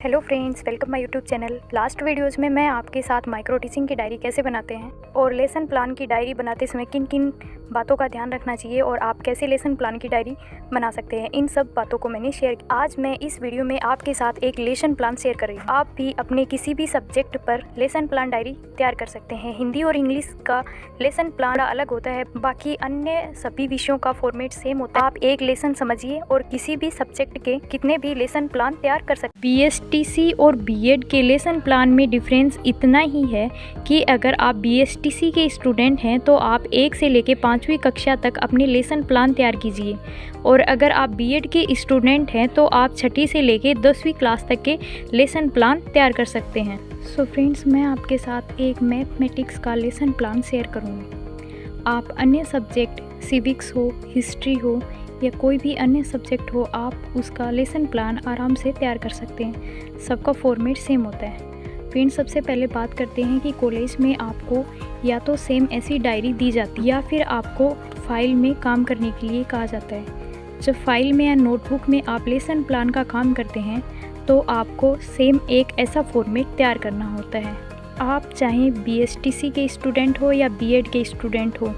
Hello friends, welcome my YouTube channel. Last videos में मैं आपके साथ माइक्रो टीचिंग की डायरी कैसे बनाते हैं और लेसन प्लान की डायरी बनाते समय किन किन बातों का ध्यान रखना चाहिए और आप कैसे लेसन प्लान की डायरी बना सकते हैं, इन सब बातों को मैंने शेयर किया। आज मैं इस वीडियो में आपके साथ एक लेसन प्लान शेयर कर रही हूँ। आप भी अपने किसी भी सब्जेक्ट पर लेसन प्लान डायरी तैयार कर सकते हैं। हिंदी और इंग्लिश का लेसन प्लान अलग होता है, बाकी अन्य सभी विषयों का फॉर्मेट सेम होता है। आप एक लेसन समझिए और किसी भी सब्जेक्ट के कितने भी लेसन प्लान तैयार कर सकते हैं। BSTC और बीएड के लेसन प्लान में डिफरेंस इतना ही है कि अगर आप BSTC के स्टूडेंट हैं तो आप 1 से लेकर 5वीं कक्षा तक अपने लेसन प्लान तैयार कीजिए, और अगर आप बीएड के स्टूडेंट हैं तो आप 6ठी से लेकर 10वीं क्लास तक के लेसन प्लान तैयार कर सकते हैं। सो फ्रेंड्स, मैं आपके साथ एक मैथमेटिक्स का लेसन प्लान शेयर करूँगी। आप अन्य सब्जेक्ट सिविक्स हो, हिस्ट्री हो या कोई भी अन्य सब्जेक्ट हो, आप उसका लेसन प्लान आराम से तैयार कर सकते हैं। सबका फॉर्मेट सेम होता है। फ्रेंड्स, सबसे पहले बात करते हैं कि कॉलेज में आपको या तो सेम ऐसी डायरी दी जाती है या फिर आपको फाइल में काम करने के लिए कहा जाता है। जब फाइल में या नोटबुक में आप लेसन प्लान का काम करते हैं तो आपको सेम एक ऐसा फॉर्मेट तैयार करना होता है। आप चाहे BSTC के स्टूडेंट हो या बीएड के स्टूडेंट हो,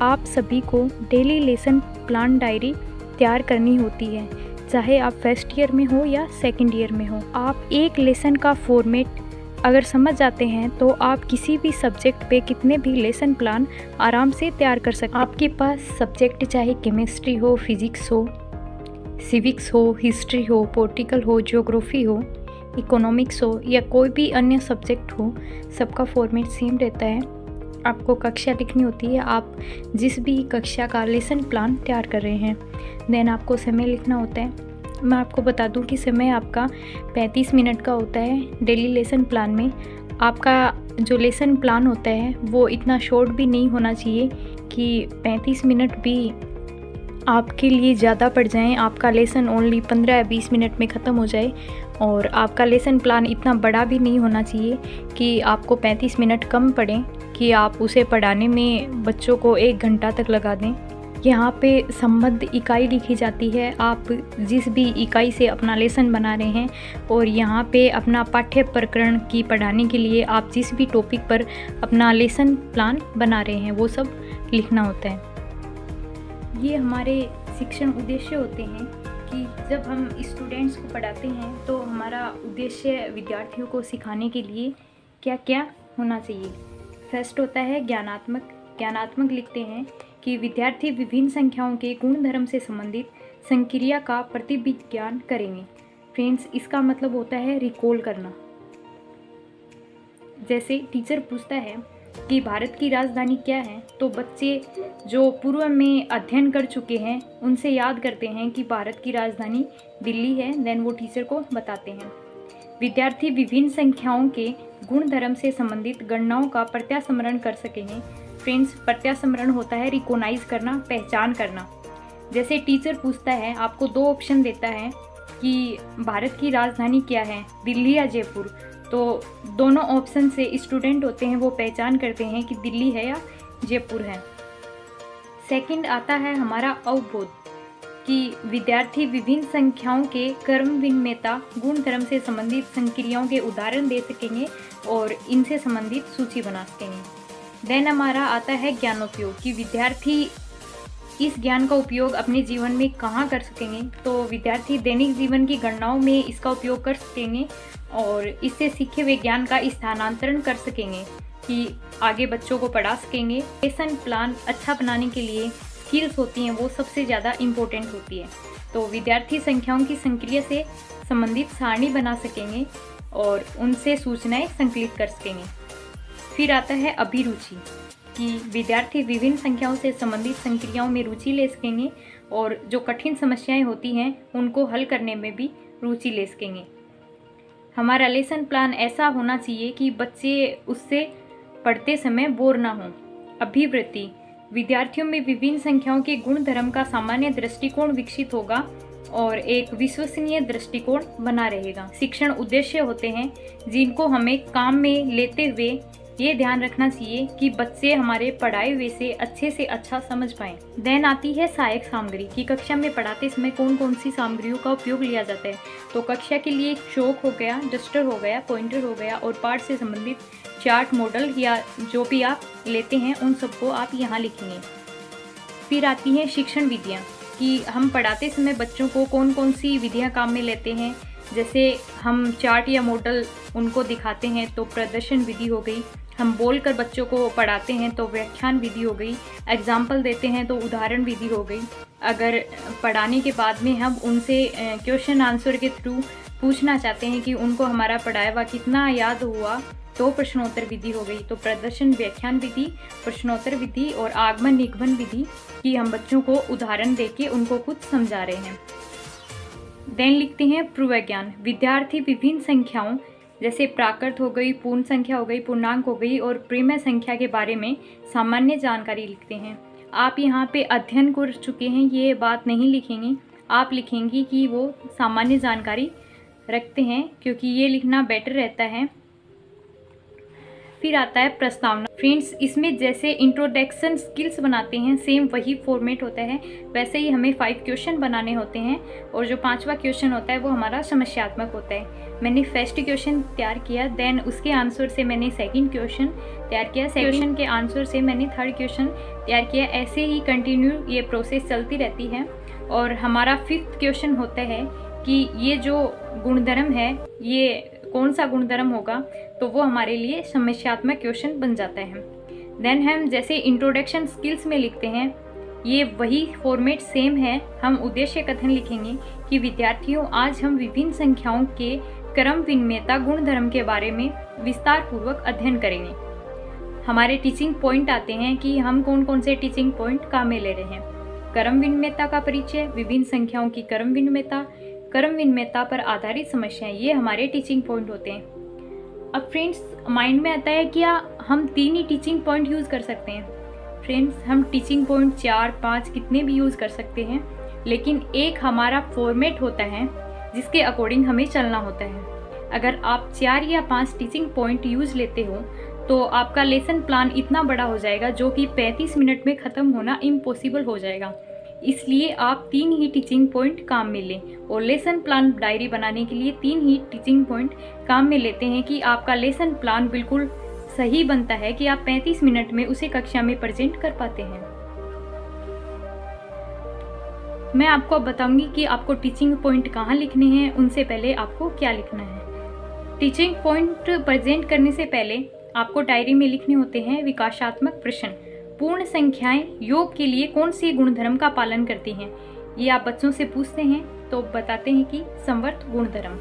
आप सभी को डेली लेसन प्लान डायरी तैयार करनी होती है, चाहे आप फर्स्ट ईयर में हो या सेकंड ईयर में हो। आप एक लेसन का फॉर्मेट अगर समझ जाते हैं तो आप किसी भी सब्जेक्ट पे कितने भी लेसन प्लान आराम से तैयार कर सकते हैं। आपके पास सब्जेक्ट चाहे केमिस्ट्री हो, फिजिक्स हो, सिविक्स हो, हिस्ट्री हो, पॉलिटिकल हो, ज्योग्राफी हो, इकोनॉमिक्स हो या कोई भी अन्य सब्जेक्ट हो, सबका फॉर्मेट सेम रहता है। आपको कक्षा लिखनी होती है, आप जिस भी कक्षा का लेसन प्लान तैयार कर रहे हैं। देन आपको समय लिखना होता है। मैं आपको बता दूं कि समय आपका 35 मिनट का होता है डेली लेसन प्लान में। आपका जो लेसन प्लान होता है वो इतना शॉर्ट भी नहीं होना चाहिए कि 35 मिनट भी आपके लिए ज़्यादा पड़ जाएं, आपका लेसन ओनली 15 या 20 मिनट में ख़त्म हो जाए। और आपका लेसन प्लान इतना बड़ा भी नहीं होना चाहिए कि आपको 35 मिनट कम पड़े कि आप उसे पढ़ाने में बच्चों को 1 घंटा तक लगा दें। यहाँ पे संबद्ध इकाई लिखी जाती है, आप जिस भी इकाई से अपना लेसन बना रहे हैं, और यहाँ पे अपना पाठ्य प्रकरण की पढ़ाने के लिए आप जिस भी टॉपिक पर अपना लेसन प्लान बना रहे हैं वो सब लिखना होता है। ये हमारे शिक्षण उद्देश्य होते हैं कि जब हम स्टूडेंट्स को पढ़ाते हैं तो हमारा उद्देश्य विद्यार्थियों को सिखाने के लिए क्या क्या होना चाहिए। फर्स्ट होता है ज्ञानात्मक। ज्ञानात्मक लिखते हैं कि विद्यार्थी विभिन्न संख्याओं के गुणधर्म से संबंधित संक्रिया का प्रतिविज्ञान करेंगे। फ्रेंड्स, इसका मतलब होता है रिकॉल करना। जैसे टीचर पूछता है कि भारत की राजधानी क्या है, तो बच्चे जो पूर्व में अध्ययन कर चुके हैं उनसे याद करते हैं कि भारत की राजधानी दिल्ली है। देन वो टीचर को बताते हैं। विद्यार्थी विभिन्न संख्याओं के गुणधर्म से संबंधित गणनाओं का प्रत्यास्मरण कर सकेंगे। फ्रेंड्स, प्रत्यास्मरण होता है रिकॉग्नाइज करना, पहचान करना। जैसे टीचर पूछता है, आपको 2 ऑप्शन देता है कि भारत की राजधानी क्या है, दिल्ली या जयपुर, तो दोनों ऑप्शन से स्टूडेंट होते हैं वो पहचान करते हैं कि दिल्ली है या जयपुर है। सेकंड आता है हमारा अवबोध कि विद्यार्थी विभिन्न संख्याओं के क्रमविनिमेयता गुणधर्म से संबंधित संक्रियाओं के उदाहरण दे सकेंगे और इनसे संबंधित सूची बना सकेंगे। देन हमारा आता है ज्ञानोपयोग कि विद्यार्थी इस ज्ञान का उपयोग अपने जीवन में कहाँ कर सकेंगे, तो विद्यार्थी दैनिक जीवन की गणनाओं में इसका उपयोग कर सकेंगे और इससे सीखे हुए ज्ञान का स्थानांतरण कर सकेंगे कि आगे बच्चों को पढ़ा सकेंगे। लेसन प्लान अच्छा बनाने के लिए स्किल्स होती हैं वो सबसे ज़्यादा इम्पोर्टेंट होती है। तो विद्यार्थी संख्याओं की संक्रिया से संबंधित सारणी बना सकेंगे और उनसे सूचनाएं संकलित कर सकेंगे। फिर आता है अभिरुचि कि विद्यार्थी विभिन्न संख्याओं से संबंधित संक्रियाओं में रुचि ले सकेंगे और जो कठिन समस्याएं होती हैं उनको हल करने में भी रुचि ले सकेंगे। हमारा लेसन प्लान ऐसा होना चाहिए कि बच्चे उससे पढ़ते समय बोर ना हों। अभिवृत्ति, विद्यार्थियों में विभिन्न संख्याओं के गुणधर्म का सामान्य दृष्टिकोण विकसित होगा और एक विश्वसनीय दृष्टिकोण बना रहेगा। शिक्षण उद्देश्य होते हैं जिनको हमें काम में लेते हुए ये ध्यान रखना चाहिए कि बच्चे हमारे पढ़ाए हुए से अच्छा समझ पाएँ। देन आती है सहायक सामग्री कि कक्षा में पढ़ाते समय कौन कौन सी सामग्रियों का उपयोग लिया जाता है। तो कक्षा के लिए चौक हो गया, डस्टर हो गया, पॉइंटर हो गया और पाठ से संबंधित चार्ट, मॉडल या जो भी आप लेते हैं उन सबको आप यहाँ लिखेंगे। फिर आती हैं शिक्षण विधियाँ कि हम पढ़ाते समय बच्चों को कौन कौन सी विधियाँ काम में लेते हैं। जैसे हम चार्ट या मॉडल उनको दिखाते हैं तो प्रदर्शन विधि हो गई, हम बोलकर बच्चों को पढ़ाते हैं तो व्याख्यान विधि हो गई, एग्जाम्पल देते हैं तो उदाहरण विधि हो गई। अगर पढ़ाने के बाद में हम उनसे क्वेश्चन आंसर के थ्रू पूछना चाहते हैं कि उनको हमारा पढ़ाया हुआ कितना याद हुआ तो प्रश्नोत्तर विधि हो गई। तो प्रदर्शन, व्याख्यान विधि, प्रश्नोत्तर विधि और आगमन निगमन विधि कि हम बच्चों को उदाहरण देके उनको कुछ समझा रहे हैं। देन लिखते हैं पूर्वज्ञान। विद्यार्थी विभिन्न संख्याओं जैसे प्राकृत हो गई, पूर्ण संख्या हो गई, पूर्णांक हो गई और प्रिमेय संख्या के बारे में सामान्य जानकारी लिखते हैं। आप यहाँ पे अध्ययन कर चुके हैं ये बात नहीं लिखेंगे, आप लिखेंगी कि वो सामान्य जानकारी रखते हैं क्योंकि ये लिखना बेटर रहता है। फिर आता है प्रस्तावना। फ्रेंड्स, इसमें जैसे इंट्रोडक्शन स्किल्स बनाते हैं सेम वही फॉर्मेट होता है, वैसे ही हमें 5 क्वेश्चन बनाने होते हैं और जो 5वां क्वेश्चन होता है वो हमारा समस्यात्मक होता है। मैंने फर्स्ट क्वेश्चन तैयार किया, देन उसके आंसर से मैंने सेकंड क्वेश्चन तैयार किया, सेकंड के आंसर से मैंने थर्ड क्वेश्चन तैयार किया। ऐसे ही कंटिन्यू ये प्रोसेस चलती रहती है। और हमारा 5th क्वेश्चन होता है कि ये जो गुणधर्म है ये कौन सा गुणधर्म होगा, तो वो हमारे लिए समस्यात्मक क्वेश्चन बन जाता है। देन हम जैसे इंट्रोडक्शन स्किल्स में लिखते हैं ये वही फॉर्मेट सेम है। हम उद्देश्य कथन लिखेंगे कि विद्यार्थियों आज हम विभिन्न संख्याओं के क्रम विनिमयता गुणधर्म के बारे में विस्तार पूर्वक अध्ययन करेंगे। हमारे टीचिंग पॉइंट आते हैं कि हम कौन कौन से टीचिंग पॉइंट काम में ले रहे हैं। क्रम विनिमयता का परिचय, विभिन्न संख्याओं की क्रम विनिमयता, क्रम विनिमयता पर आधारित समस्याएं, ये हमारे टीचिंग पॉइंट होते हैं। अब फ्रेंड्स माइंड में आता है क्या हम 3 ही टीचिंग पॉइंट यूज़ कर सकते हैं। फ्रेंड्स हम टीचिंग पॉइंट 4, 5 कितने भी यूज़ कर सकते हैं, लेकिन एक हमारा फॉर्मेट होता है जिसके अकॉर्डिंग हमें चलना होता है। अगर आप 4 या 5 टीचिंग पॉइंट यूज़ लेते हो तो आपका लेसन प्लान इतना बड़ा हो जाएगा जो कि 35 मिनट में ख़त्म होना इम्पॉसिबल हो जाएगा। इसलिए आप 3 ही टीचिंग पॉइंट काम में लें और लेसन प्लान डायरी बनाने के लिए 3 ही टीचिंग पॉइंट काम में लेते हैं कि आपका लेसन प्लान बिल्कुल सही बनता है कि आप 35 मिनट में उसे कक्षा में प्रेजेंट कर पाते हैं। मैं आपको बताऊंगी कि आपको टीचिंग पॉइंट कहाँ लिखने हैं, उनसे पहले आपको क्या लिखना है। टीचिंग पॉइंट प्रेजेंट करने से पहले आपको डायरी में लिखने होते हैं विकासात्मक प्रश्न। पूर्ण संख्याएं योग के लिए कौन से गुणधर्म का पालन करती हैं, ये आप बच्चों से पूछते हैं तो बताते हैं कि समवर्त गुणधर्म।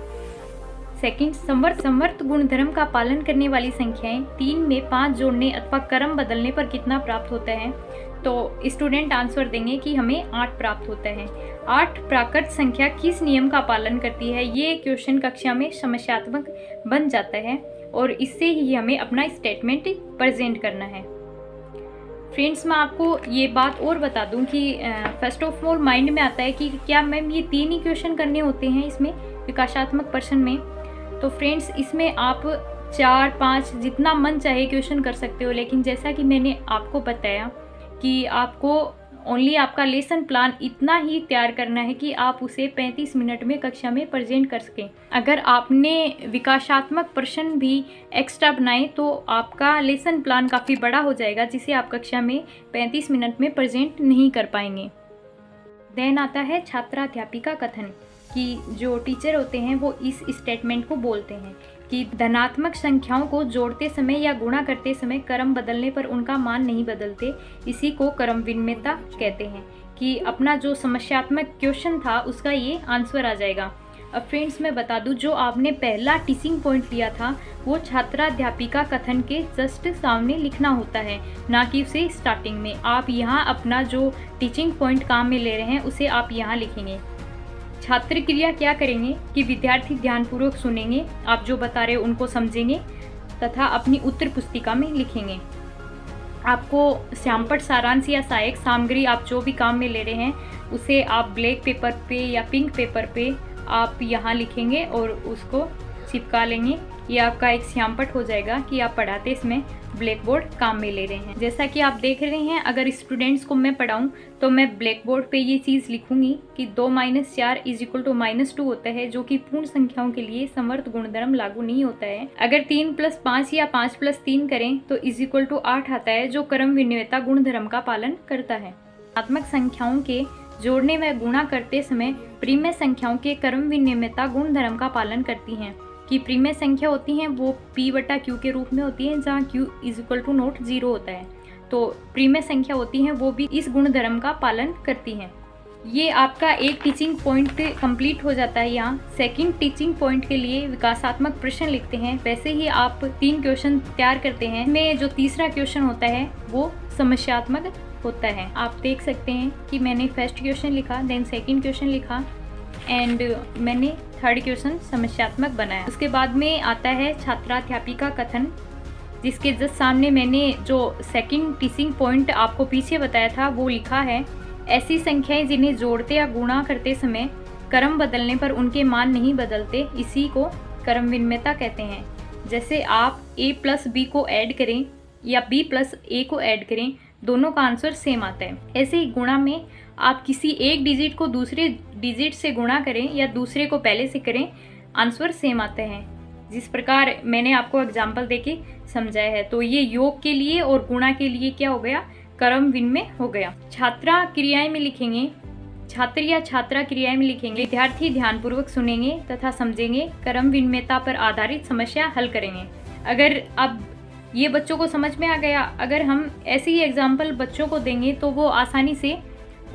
सेकंड, समवर्त गुणधर्म का पालन करने वाली संख्याएं 3 में 5 जोड़ने अथवा क्रम बदलने पर कितना प्राप्त होता है, तो स्टूडेंट आंसर देंगे कि हमें 8 प्राप्त होता है। 8 प्राकृत संख्या किस नियम का पालन करती है, ये क्वेश्चन कक्षा में समस्यात्मक बन जाता है और इससे ही हमें अपना स्टेटमेंट प्रेजेंट करना है। फ्रेंड्स मैं आपको ये बात और बता दूं कि फर्स्ट ऑफ ऑल माइंड में आता है कि क्या मैम ये 3 ही क्वेश्चन करने होते हैं इसमें विकासात्मक प्रश्न में। तो फ्रेंड्स इसमें आप 4, 5 जितना मन चाहे क्वेश्चन कर सकते हो, लेकिन जैसा कि मैंने आपको बताया कि आपको ओनली आपका लेसन प्लान इतना ही तैयार करना है कि आप उसे 35 मिनट में कक्षा में प्रेजेंट कर सकें। अगर आपने विकासात्मक प्रश्न भी एक्स्ट्रा बनाए तो आपका लेसन प्लान काफ़ी बड़ा हो जाएगा, जिसे आप कक्षा में 35 मिनट में प्रेजेंट नहीं कर पाएंगे। देन आता है छात्राध्यापिका कथन कि जो टीचर होते हैं वो इस स्टेटमेंट को बोलते हैं कि धनात्मक संख्याओं को जोड़ते समय या गुणा करते समय क्रम बदलने पर उनका मान नहीं बदलते, इसी को क्रम विनिमयता कहते हैं। कि अपना जो समस्यात्मक क्वेश्चन था उसका ये आंसर आ जाएगा। अब फ्रेंड्स मैं बता दूं, जो आपने पहला टीचिंग पॉइंट लिया था वो छात्राध्यापिका कथन के जस्ट सामने लिखना होता है, ना कि उसे स्टार्टिंग में। आप यहाँ अपना जो टीचिंग पॉइंट काम में ले रहे हैं उसे आप यहाँ लिखेंगे। छात्र क्रिया क्या करेंगे कि विद्यार्थी ध्यानपूर्वक सुनेंगे, आप जो बता रहे हो उनको समझेंगे तथा अपनी उत्तर पुस्तिका में लिखेंगे। आपको श्यामपट्ट सारांश या सहायक सामग्री आप जो भी काम में ले रहे हैं उसे आप ब्लैक पेपर पे या पिंक पेपर पे आप यहाँ लिखेंगे और उसको चिपका लेंगे। ये आपका एक श्यामपट हो जाएगा कि आप पढ़ाते इसमें ब्लैक बोर्ड काम में ले रहे हैं। जैसा कि आप देख रहे हैं, अगर स्टूडेंट्स को मैं पढ़ाऊँ तो मैं ब्लैक बोर्ड पे ये चीज़ लिखूंगी कि 2 - 4 = -2 होता है, जो कि पूर्ण संख्याओं के लिए समवर्त गुणधर्म लागू नहीं होता है। अगर 3 + 5 या 5 + 3 करें तो =8 आता है, जो क्रम विनिमयता गुणधर्म का पालन करता है। धनात्मक संख्याओं के जोड़ने व गुणा करते समय परिमेय संख्याओं के क्रम विनिमयता गुणधर्म का पालन करती हैं कि परिमेय संख्या होती हैं वो p/q के रूप में होती है, जहाँ q = 0 होता है। तो परिमेय संख्या होती हैं वो भी इस गुणधर्म का पालन करती हैं। ये आपका एक टीचिंग पॉइंट कंप्लीट हो जाता है। यहाँ सेकंड टीचिंग पॉइंट के लिए विकासात्मक प्रश्न लिखते हैं। वैसे ही आप 3 क्वेश्चन तैयार करते हैं, में जो तीसरा क्वेश्चन होता है वो समस्यात्मक होता है। आप देख सकते हैं कि मैंने फर्स्ट क्वेश्चन लिखा, देन सेकंड क्वेश्चन लिखा एंड मैंने थर्ड क्वेश्चन समस्यात्मक बनाया। उसके बाद में आता है छात्राध्यापिका कथन, जिसके जस्ट सामने मैंने जो सेकंड टीचिंग पॉइंट आपको पीछे बताया था वो लिखा है। ऐसी संख्याएं जिन्हें जोड़ते या गुणा करते समय क्रम बदलने पर उनके मान नहीं बदलते, इसी को क्रम विनिमयता कहते हैं। जैसे आप a + b को ऐड करें या b + a को ऐड करें, दोनों का आंसर सेम आता है। ऐसे ही गुणा में आप किसी एक डिजिट को दूसरे डिजिट से गुणा करें या दूसरे को पहले से करें, आंसर सेम आते हैं। जिस प्रकार मैंने आपको एग्जाम्पल देके समझाया है। तो ये योग के लिए और गुणा के लिए क्या हो गया, क्रम विनिमय हो गया। छात्रा क्रियाएं में लिखेंगे, छात्र या छात्रा क्रियाएं में लिखेंगे। विद्यार्थी ध्यानपूर्वक सुनेंगे तथा समझेंगे, क्रम विनिमयता पर आधारित समस्या हल करेंगे। अगर अब ये बच्चों को समझ में आ गया, अगर हम ऐसे ही एग्जाम्पल बच्चों को देंगे तो वो आसानी से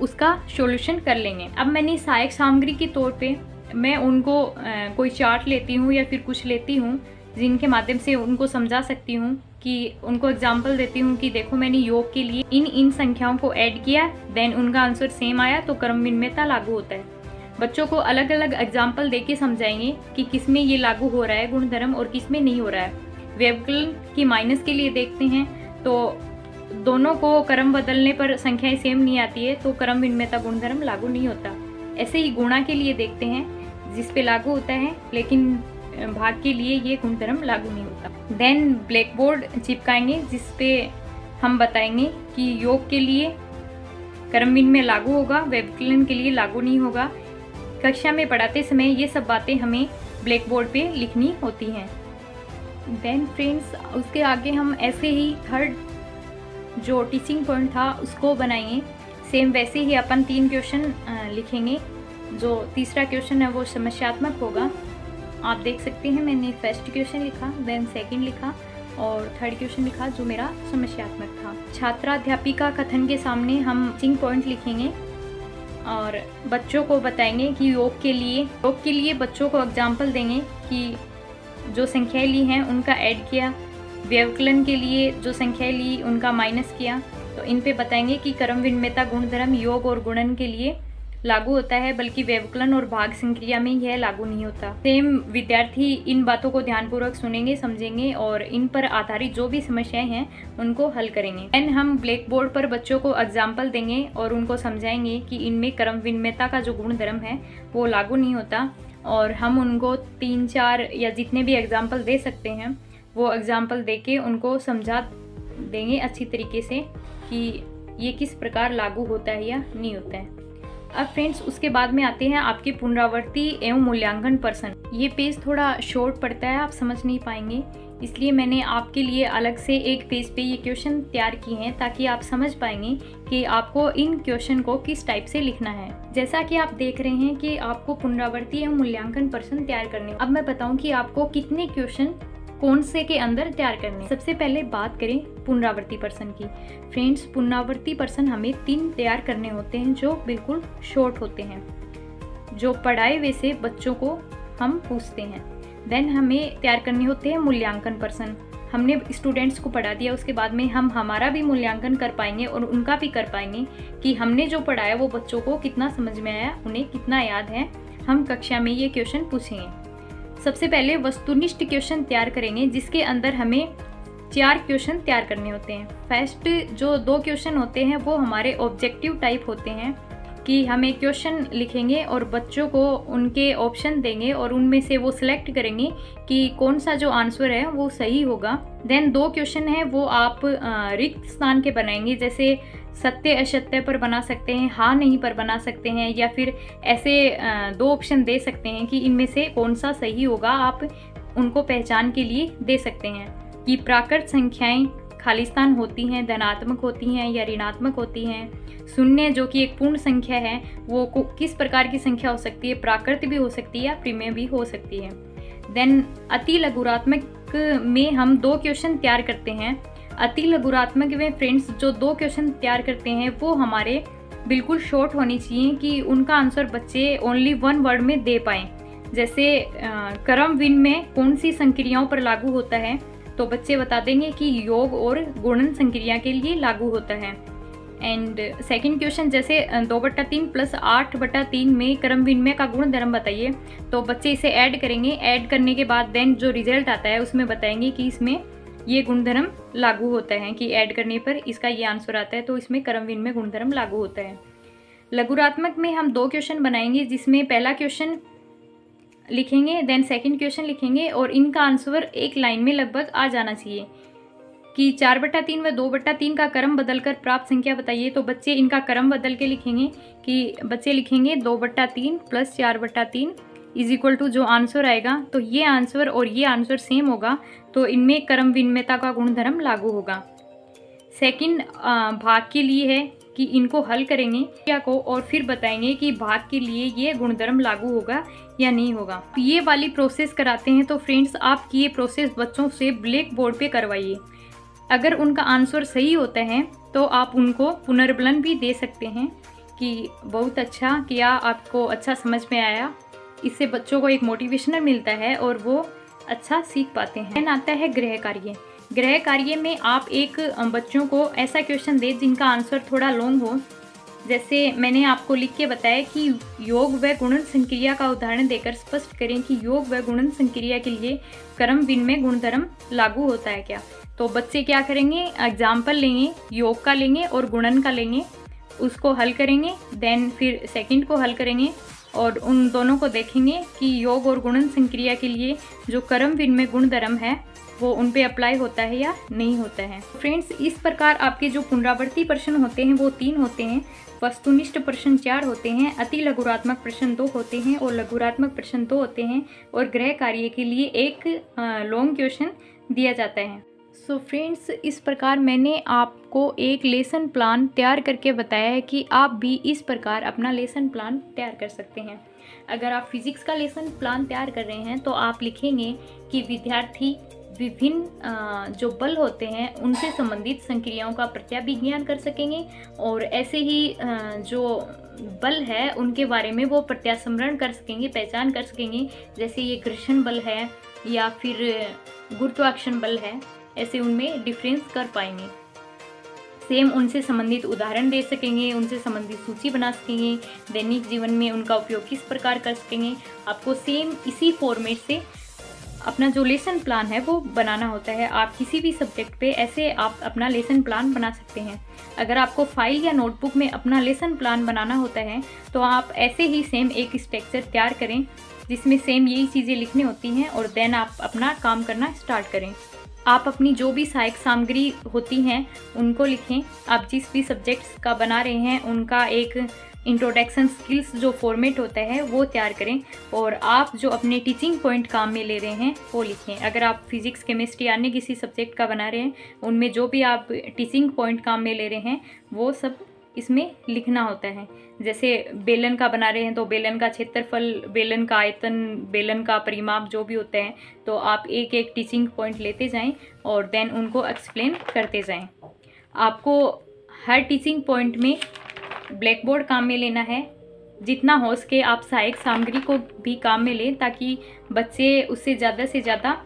उसका सॉल्यूशन कर लेंगे। अब मैंने सहायक सामग्री के तौर पे मैं उनको कोई चार्ट लेती हूँ या फिर कुछ लेती हूँ जिनके माध्यम से उनको समझा सकती हूँ, कि उनको एग्जाम्पल देती हूँ कि देखो मैंने योग के लिए इन संख्याओं को ऐड किया, देन उनका आंसर सेम आया, तो क्रम विनिमयता लागू होता है। बच्चों को अलग अलग एग्जाम्पल देके समझाएंगे कि किसमें ये लागू हो रहा है गुणधर्म और किसमें नहीं हो रहा है। व्यवकलन की माइनस के लिए देखते हैं तो दोनों को क्रम बदलने पर संख्याएं सेम नहीं आती है, तो क्रम विनिमयता गुणधर्म लागू नहीं होता। ऐसे ही गुणा के लिए देखते हैं जिस पे लागू होता है, लेकिन भाग के लिए ये गुणधर्म लागू नहीं होता। देन ब्लैक बोर्ड चिपकाएंगे जिस पे हम बताएंगे कि योग के लिए क्रम विनिमय लागू होगा, व्यवकलन के लिए लागू नहीं होगा। कक्षा में पढ़ाते समय ये सब बातें हमें ब्लैक बोर्ड पे लिखनी होती हैं। देन फ्रेंड्स, उसके आगे हम ऐसे ही थर्ड जो टीचिंग पॉइंट था उसको बनाएंगे। सेम वैसे ही अपन 3 क्वेश्चन लिखेंगे। जो तीसरा क्वेश्चन है वो समस्यात्मक होगा। आप देख सकते हैं मैंने फर्स्ट क्वेश्चन लिखा, देन सेकंड लिखा और थर्ड क्वेश्चन लिखा जो मेरा समस्यात्मक था। छात्राध्यापिका कथन के सामने हम टीचिंग पॉइंट लिखेंगे और बच्चों को बताएंगे कि योग के लिए बच्चों को एग्जाम्पल देंगे कि जो संख्याएं ली हैं उनका ऐड किया, व्यवकलन के लिए जो संख्याएं ली उनका माइनस किया। तो इन पे बताएंगे कि क्रम विनिमयता गुणधर्म योग और गुणन के लिए लागू होता है, बल्कि व्यवकलन और भाग संक्रिया में यह लागू नहीं होता। सेम विद्यार्थी इन बातों को ध्यानपूर्वक सुनेंगे, समझेंगे और इन पर आधारित जो भी समस्याएं हैं उनको हल करेंगे। देन हम ब्लैक बोर्ड पर बच्चों को एग्जाम्पल देंगे और उनको समझाएंगे कि इनमें क्रम विनिमयता का जो गुणधर्म है वो लागू नहीं होता, और हम उनको 3, 4 या जितने भी एग्जाम्पल दे सकते हैं वो एग्जाम्पल देके उनको समझा देंगे अच्छी तरीके से कि ये किस प्रकार लागू होता है या नहीं होता है। अब फ्रेंड्स, उसके बाद में आते हैं आपके पुनरावृत्ति एवं मूल्यांकन प्रश्न। ये पेज थोड़ा शॉर्ट पड़ता है, आप समझ नहीं पाएंगे, इसलिए मैंने आपके लिए अलग से एक पेज पे ये क्वेश्चन तैयार किए हैं ताकि आप समझ पाएंगे कि आपको इन क्वेश्चन को किस टाइप से लिखना है। जैसा कि आप देख रहे हैं कि आपको पुनरावृत्ति एवं मूल्यांकन प्रश्न तैयार करने। अब मैं बताऊं कि आपको कितने क्वेश्चन कौन से के अंदर तैयार करने। सबसे पहले बात करें पुनरावृत्ति प्रश्न की। फ्रेंड्स, पुनरावृत्ति प्रश्न हमें 3 तैयार करने होते हैं जो बिल्कुल शॉर्ट होते हैं, जो पढ़ाए हुए से बच्चों को हम पूछते हैं। देन हमें तैयार करने होते हैं मूल्यांकन प्रश्न। हमने स्टूडेंट्स को पढ़ा दिया, उसके बाद में हम हमारा भी मूल्यांकन कर पाएंगे और उनका भी कर पाएंगे कि हमने जो पढ़ाया वो बच्चों को कितना समझ में आया, उन्हें कितना याद है। हम कक्षा में ये क्वेश्चन पूछेंगे। सबसे पहले वस्तुनिष्ठ क्वेश्चन तैयार करेंगे जिसके अंदर हमें 4 क्वेश्चन तैयार करने होते हैं। फर्स्ट जो 2 क्वेश्चन होते हैं वो हमारे ऑब्जेक्टिव टाइप होते हैं, कि हम एक क्वेश्चन लिखेंगे और बच्चों को उनके ऑप्शन देंगे और उनमें से वो सिलेक्ट करेंगे कि कौन सा जो आंसर है वो सही होगा। देन 2 क्वेश्चन है वो आप रिक्त स्थान के बनाएंगे, जैसे सत्य असत्य पर बना सकते हैं, हाँ नहीं पर बना सकते हैं, या फिर ऐसे 2 ऑप्शन दे सकते हैं कि इनमें से कौन सा सही होगा। आप उनको पहचान के लिए दे सकते हैं कि प्राकृत संख्याएं खालिस्तान होती हैं, धनात्मक होती हैं या ऋणात्मक होती हैं। शून्य जो कि एक पूर्ण संख्या है वो किस प्रकार की संख्या हो सकती है, प्राकृत भी हो सकती है या प्रिमेय भी हो सकती है। देन अति लघुरात्मक में हम 2 क्वेश्चन तैयार करते हैं। अति लघुरात्मक में फ्रेंड्स जो 2 क्वेश्चन तैयार करते हैं वो हमारे बिल्कुल शॉर्ट होनी चाहिए कि उनका आंसर बच्चे ओनली 1 वर्ड में दे पाएँ। जैसे क्रम विन में कौन सी संक्रियाओं पर लागू होता है, तो बच्चे बता देंगे कि योग और गुणन संक्रिया के लिए लागू होता है। एंड सेकंड क्वेश्चन जैसे 2/3 + 8/3 में क्रम विनिमय का गुण धर्म बताइए, तो बच्चे इसे ऐड करेंगे। ऐड करने के बाद देन जो रिजल्ट आता है उसमें बताएंगे कि इसमें ये गुणधर्म लागू होता है, कि ऐड करने पर इसका ये आंसर आता है, तो इसमें क्रम विनिमय गुणधर्म लागू होता है। लघुरात्मक में हम 2 क्वेश्चन बनाएंगे, जिसमें पहला क्वेश्चन लिखेंगे, देन सेकंड क्वेश्चन लिखेंगे और इनका आंसर एक लाइन में लगभग आ जाना चाहिए कि 4/3 व 2/3 का क्रम बदलकर प्राप्त संख्या बताइए। तो बच्चे इनका क्रम बदल के लिखेंगे कि बच्चे लिखेंगे 2/3 + 4/3 = जो आंसर आएगा, तो ये आंसर और ये आंसर सेम होगा, तो इनमें क्रम विनिमयता का गुणधर्म लागू होगा। सेकंड भाग के लिए है कि इनको हल करेंगे क्या को और फिर बताएंगे कि भाग के लिए ये गुणधर्म लागू होगा या नहीं होगा। ये वाली प्रोसेस कराते हैं। तो फ्रेंड्स आपकी ये प्रोसेस बच्चों से ब्लैक बोर्ड पे करवाइए। अगर उनका आंसर सही होता है तो आप उनको पुनर्बलन भी दे सकते हैं कि बहुत अच्छा किया, आपको अच्छा समझ में आया। इससे बच्चों को एक मोटिवेशनल मिलता है और वो अच्छा सीख पाते हैं। देन आता है गृह कार्य। गृह कार्य में आप एक बच्चों को ऐसा क्वेश्चन दें जिनका आंसर थोड़ा लॉन्ग हो। जैसे मैंने आपको लिख के बताया कि योग व गुणन संक्रिया का उदाहरण देकर स्पष्ट करें कि योग व गुणन संक्रिया के लिए क्रम विनिमय गुणधर्म लागू होता है क्या। तो बच्चे क्या करेंगे, एग्जाम्पल लेंगे, योग का लेंगे और गुणन का लेंगे, उसको हल करेंगे। देन फिर सेकंड को हल करेंगे और उन दोनों को देखेंगे कि योग और गुणन संक्रिया के लिए जो क्रम विनिमय गुणधर्म है वो उन पे अप्लाई होता है या नहीं होता है। फ्रेंड्स इस प्रकार आपके जो पुनरावर्ती प्रश्न होते हैं वो 3 होते हैं, वस्तुनिष्ठ प्रश्न 4 होते हैं, अति लघुरात्मक प्रश्न 2 होते हैं और लघुरात्मक प्रश्न 2 होते हैं, और गृह कार्य के लिए एक लॉन्ग क्वेश्चन दिया जाता है। सो फ्रेंड्स इस प्रकार मैंने आपको एक लेसन प्लान तैयार करके बताया है कि आप भी इस प्रकार अपना लेसन प्लान तैयार कर सकते हैं। अगर आप फिजिक्स का लेसन प्लान तैयार कर रहे हैं तो आप लिखेंगे कि विद्यार्थी विभिन्न जो बल होते हैं उनसे संबंधित संक्रियाओं का प्रत्याभिज्ञान कर सकेंगे, और ऐसे ही जो बल है उनके बारे में वो प्रत्यास्मरण कर सकेंगे, पहचान कर सकेंगे। जैसे ये घर्षण बल है या फिर गुरुत्वाकर्षण बल है, ऐसे उनमें डिफरेंस कर पाएंगे। सेम उनसे संबंधित उदाहरण दे सकेंगे, उनसे संबंधित सूची बना सकेंगे, दैनिक जीवन में उनका उपयोग किस प्रकार कर सकेंगे। आपको सेम इसी फॉर्मेट से अपना जो लेसन प्लान है वो बनाना होता है। आप किसी भी सब्जेक्ट पे ऐसे आप अपना लेसन प्लान बना सकते हैं। अगर आपको फाइल या नोटबुक में अपना लेसन प्लान बनाना होता है तो आप ऐसे ही सेम एक स्ट्रक्चर तैयार करें जिसमें सेम यही चीज़ें लिखनी होती हैं, और देन आप अपना काम करना स्टार्ट करें। आप अपनी जो भी सहायक सामग्री होती हैं उनको लिखें। आप जिस भी सब्जेक्ट्स का बना रहे हैं उनका एक इंट्रोडक्शन स्किल्स जो फॉर्मेट होता है वो तैयार करें, और आप जो अपने टीचिंग पॉइंट काम में ले रहे हैं वो लिखें। अगर आप फिजिक्स केमिस्ट्री अन्य किसी सब्जेक्ट का बना रहे हैं उनमें जो भी आप टीचिंग पॉइंट काम में ले रहे हैं वो सब इसमें लिखना होता है। जैसे बेलन का बना रहे हैं तो बेलन का क्षेत्रफल, बेलन का आयतन, बेलन का परिमाप जो भी होता है, तो आप एक एक टीचिंग पॉइंट लेते जाएं और देन उनको एक्सप्लेन करते जाएं। आपको हर टीचिंग पॉइंट में ब्लैक बोर्ड काम में लेना है। जितना हो सके आप सहायक सामग्री को भी काम में लें ताकि बच्चे उससे ज़्यादा से ज़्यादा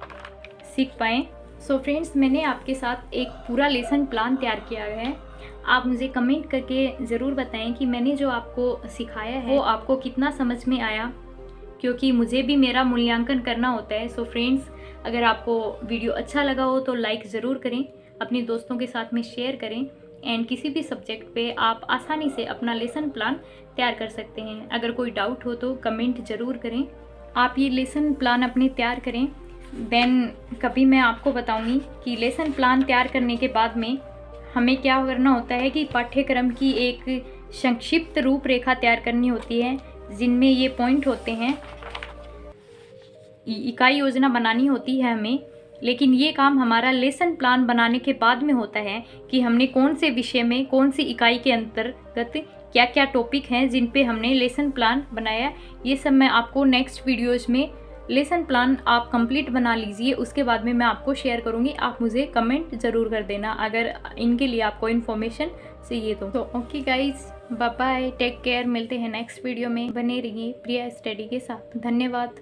सीख पाएँ। सो फ्रेंड्स मैंने आपके साथ एक पूरा लेसन प्लान तैयार किया है। आप मुझे कमेंट करके ज़रूर बताएं कि मैंने जो आपको सिखाया है वो आपको कितना समझ में आया, क्योंकि मुझे भी मेरा मूल्यांकन करना होता है। सो फ्रेंड्स अगर आपको वीडियो अच्छा लगा हो तो लाइक ज़रूर करें, अपने दोस्तों के साथ में शेयर करें, एंड किसी भी सब्जेक्ट पे आप आसानी से अपना लेसन प्लान तैयार कर सकते हैं। अगर कोई डाउट हो तो कमेंट ज़रूर करें। आप ये लेसन प्लान अपने तैयार करें, देन कभी मैं आपको बताऊंगी कि लेसन प्लान तैयार करने के बाद में हमें क्या करना होता है कि पाठ्यक्रम की एक संक्षिप्त रूपरेखा तैयार करनी होती है, जिनमें ये पॉइंट होते हैं। इकाई योजना बनानी होती है हमें, लेकिन ये काम हमारा लेसन प्लान बनाने के बाद में होता है कि हमने कौन से विषय में कौन सी इकाई के अंतर्गत क्या क्या टॉपिक हैं जिन पे हमने लेसन प्लान बनाया। ये सब मैं आपको नेक्स्ट वीडियोज़ में लेसन प्लान आप कंप्लीट बना लीजिए, उसके बाद में मैं आपको शेयर करूँगी। आप मुझे कमेंट ज़रूर कर देना अगर इनके लिए आपको इन्फॉर्मेशन चाहिए तो okay guys, bye bye, take care. मिलते हैं नेक्स्ट वीडियो में। बने रहिए प्रिया स्टडी के साथ। धन्यवाद।